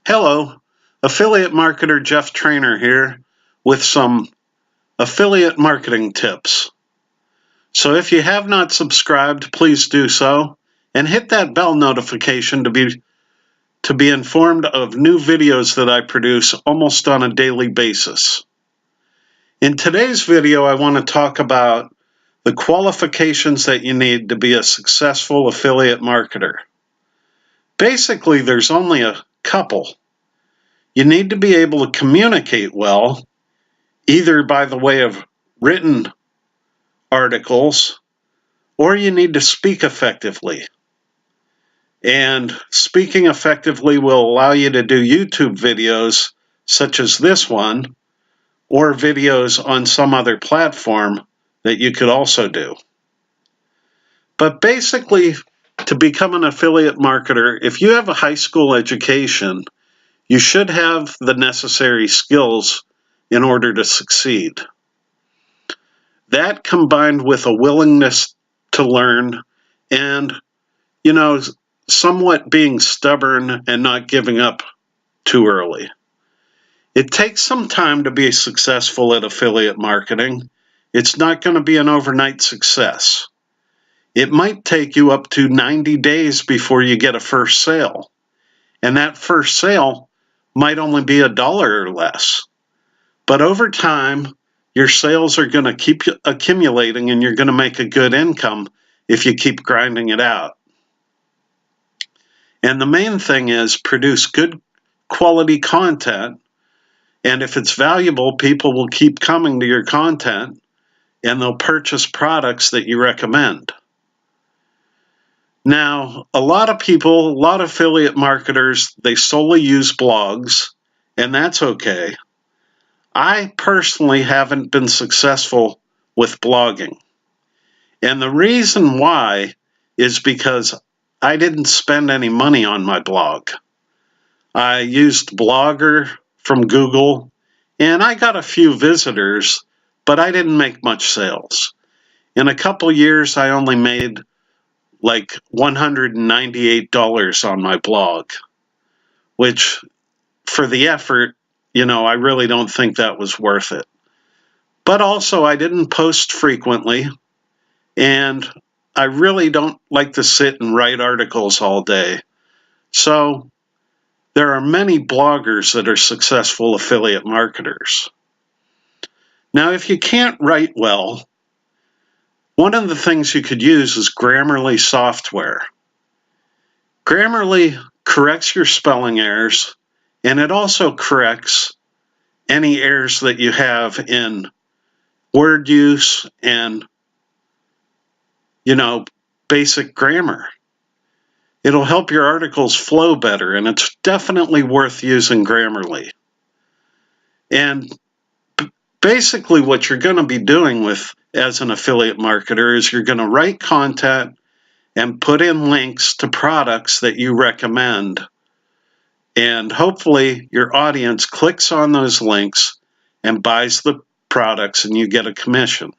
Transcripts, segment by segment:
Hello, affiliate marketer Jeff Trainer here with some affiliate marketing tips. So if you have not subscribed, please do so and hit that bell notification to be informed of new videos that I produce almost on a daily basis. In today's video, I want to talk about the qualifications that you need to be a successful affiliate marketer. Basically, there's only a couple. You need to be able to communicate well, either by the way of written articles, or you need to speak effectively. And speaking effectively will allow you to do YouTube videos such as this one, or videos on some other platform that you could also do. But basically, to become an affiliate marketer, if you have a high school education, you should have the necessary skills in order to succeed. That combined with a willingness to learn and, somewhat being stubborn and not giving up too early. It takes some time to be successful at affiliate marketing. It's not going to be an overnight success. It might take you up to 90 days before you get a first sale. And that first sale might only be $1 or less. But over time, your sales are going to keep accumulating and you're going to make a good income if you keep grinding it out. And the main thing is produce good quality content. And if it's valuable, people will keep coming to your content and they'll purchase products that you recommend. Now, a lot of affiliate marketers, they solely use blogs, and that's okay. I personally haven't been successful with blogging. And the reason why is because I didn't spend any money on my blog. I used Blogger from Google, and I got a few visitors, but I didn't make much sales. In a couple years, I only made like $198 on my blog, which for the effort, I really don't think that was worth it. But also, I didn't post frequently, and I really don't like to sit and write articles all day. So there are many bloggers that are successful affiliate marketers. Now, if you can't write well, one of the things you could use is Grammarly software. Grammarly corrects your spelling errors, and it also corrects any errors that you have in word use and, basic grammar. It'll help your articles flow better, and it's definitely worth using Grammarly. And basically what you're going to be doing as an affiliate marketer is you're going to write content and put in links to products that you recommend. And hopefully your audience clicks on those links and buys the products and you get a commission.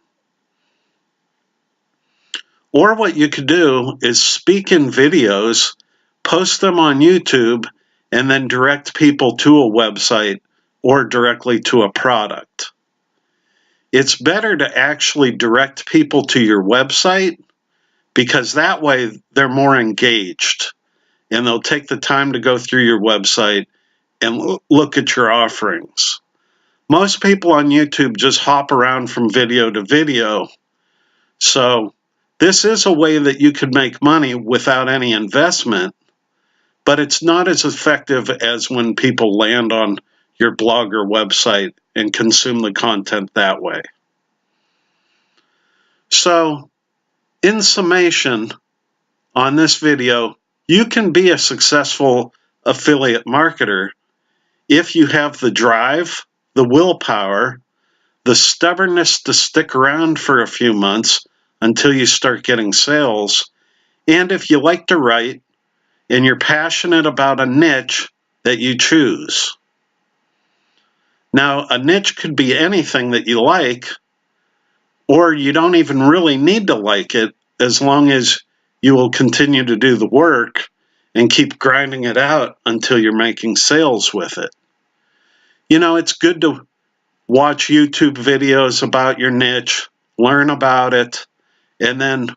Or what you could do is speak in videos, post them on YouTube, and then direct people to a website or directly to a product. It's better to actually direct people to your website because that way they're more engaged and they'll take the time to go through your website and look at your offerings. Most people on YouTube just hop around from video to video. So this is a way that you could make money without any investment, but it's not as effective as when people land on your blog or website and consume the content that way. So, in summation, on this video, you can be a successful affiliate marketer if you have the drive, the willpower, the stubbornness to stick around for a few months until you start getting sales, and if you like to write and you're passionate about a niche that you choose. Now, a niche could be anything that you like, or you don't even really need to like it as long as you will continue to do the work and keep grinding it out until you're making sales with it. You know, it's good to watch YouTube videos about your niche, learn about it, and then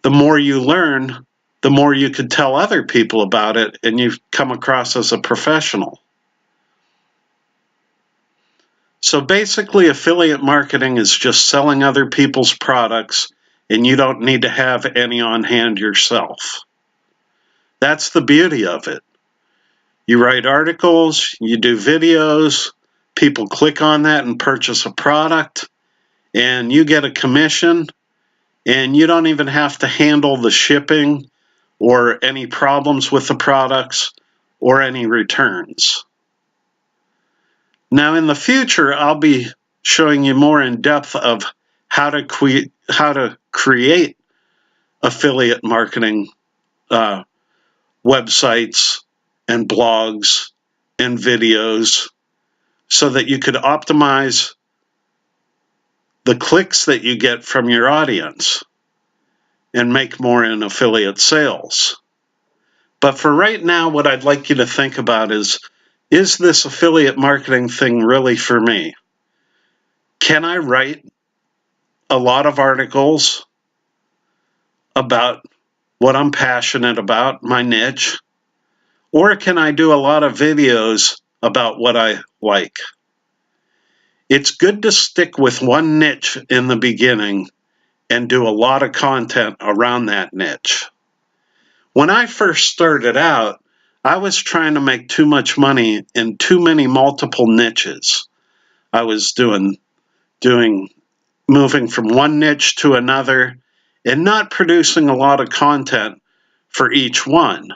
the more you learn, the more you could tell other people about it, and you come across as a professional. So basically, affiliate marketing is just selling other people's products, and you don't need to have any on hand yourself. That's the beauty of it. You write articles, you do videos, people click on that and purchase a product, and you get a commission, and you don't even have to handle the shipping or any problems with the products or any returns. Now in the future, I'll be showing you more in depth of how to create affiliate marketing websites and blogs and videos so that you could optimize the clicks that you get from your audience and make more in affiliate sales. But for right now, what I'd like you to think about is this affiliate marketing thing really for me? Can I write a lot of articles about what I'm passionate about, my niche? Or can I do a lot of videos about what I like? It's good to stick with one niche in the beginning and do a lot of content around that niche. When I first started out, I was trying to make too much money in too many multiple niches. I was moving from one niche to another and not producing a lot of content for each one.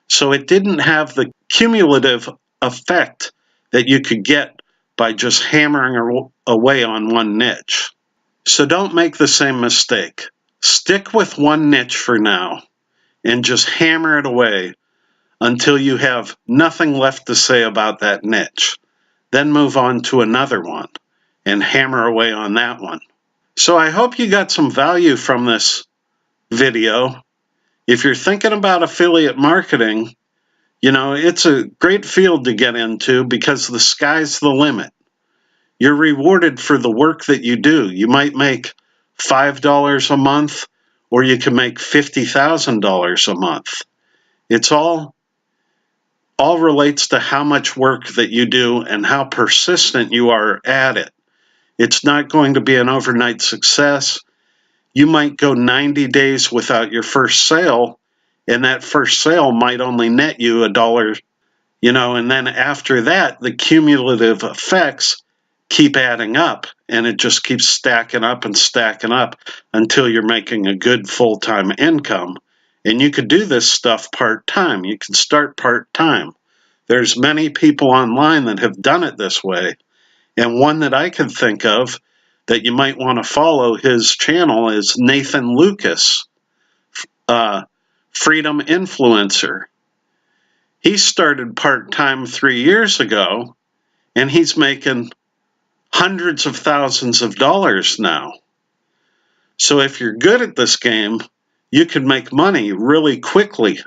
So it didn't have the cumulative effect that you could get by just hammering away on one niche. So don't make the same mistake. Stick with one niche for now and just hammer it away until you have nothing left to say about that niche. Then move on to another one and hammer away on that one. So I hope you got some value from this video. If you're thinking about affiliate marketing, you know, it's a great field to get into because the sky's the limit. You're rewarded for the work that you do. You might make $5 a month, or you can make $50,000 a month. It's all relates to how much work that you do and how persistent you are at it. It's not going to be an overnight success. You might go 90 days without your first sale, and that first sale might only net you $1, you know, and then after that, the cumulative effects keep adding up, and it just keeps stacking up until you're making a good full-time income. And you could do this stuff part-time. You can start part-time. There's many people online that have done it this way. And one that I can think of that you might want to follow, his channel is Nathan Lucas, Freedom Influencer. He started part-time 3 years ago, and he's making hundreds of thousands of dollars now. So if you're good at this game, you can make money really quickly.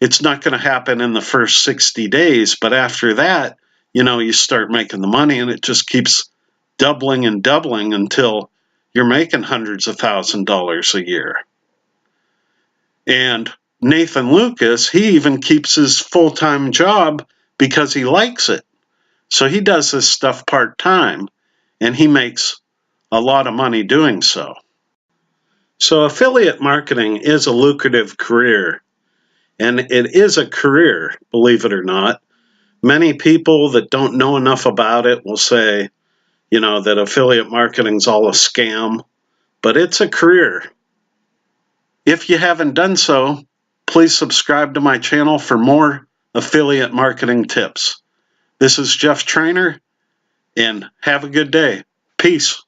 It's not going to happen in the first 60 days, but after that, you know, you start making the money and it just keeps doubling and doubling until you're making hundreds of thousands of dollars a year. And Nathan Lucas, he even keeps his full-time job because he likes it. So he does this stuff part-time, and he makes a lot of money doing so. So affiliate marketing is a lucrative career, and it is a career, believe it or not. Many people that don't know enough about it will say, you know, that affiliate marketing is all a scam, but it's a career. If you haven't done so, please subscribe to my channel for more affiliate marketing tips. This is Jeff Trainer, and have a good day. Peace.